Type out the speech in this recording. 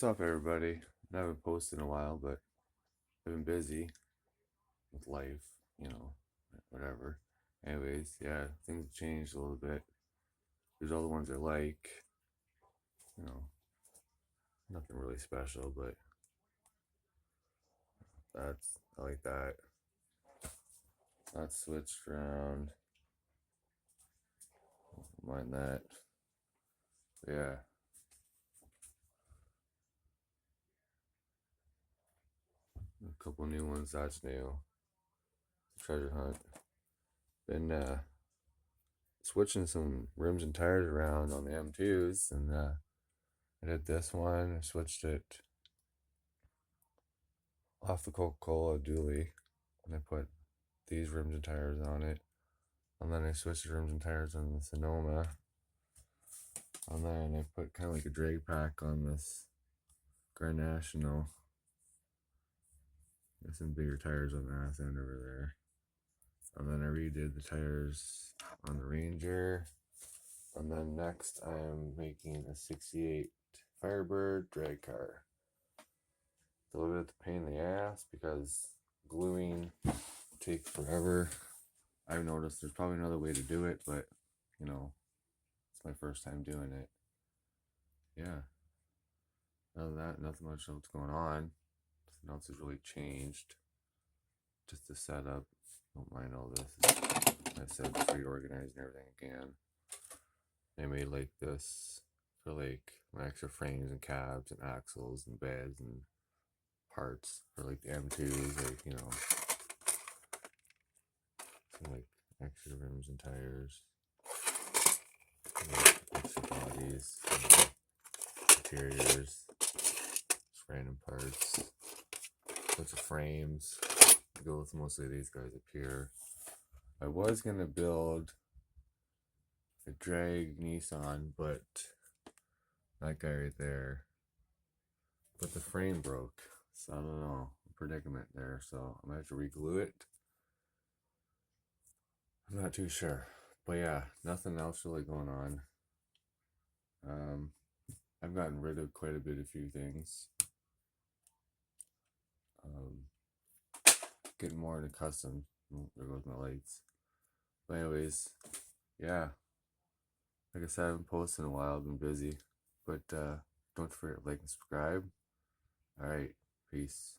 What's up, everybody? I haven't posted in a while, but I've been busy with life, you know, whatever. Anyways, yeah, things have changed a little bit. There's all the ones I like, you know, nothing really special, but I like that. Not switched around, mind that. Yeah, a couple new ones, that's new. Treasure hunt. Been switching some rims and tires around on the M2s, and I did this one, I switched it off the Coca-Cola dually, and I put these rims and tires on it. And then I switched the rims and tires on the Sonoma. And then I put kind of like a drag pack on this Grand National. Got some bigger tires on the ass end over there. And then I redid the tires on the Ranger. And then next I'm making a 68 Firebird drag car. It's a little bit of a pain in the ass because gluing takes forever. I've noticed there's probably another way to do it, but you know, it's my first time doing it. Yeah. Other than that, nothing much else going on. Nothing else has really changed. Just the setup. Don't mind all this. I said just reorganizing everything again. They made like this for like my extra frames and cabs and axles and beds and parts for like the M2s, like some like extra rims and tires, like extra bodies, interiors, just random parts, bunch of frames. I go with mostly these guys up here. I was gonna build a drag Nissan, but that guy right there, but the frame broke, so I don't know, predicament there. So I'm gonna have to reglue it. I'm not too sure, but yeah, nothing else really going on. Um, I've gotten rid of quite a bit of few things. Um, Getting more into custom. Oh, there goes my lights. But anyways, yeah. Like I said, I haven't posted in a while. I've been busy, but don't forget to like and subscribe. All right, peace.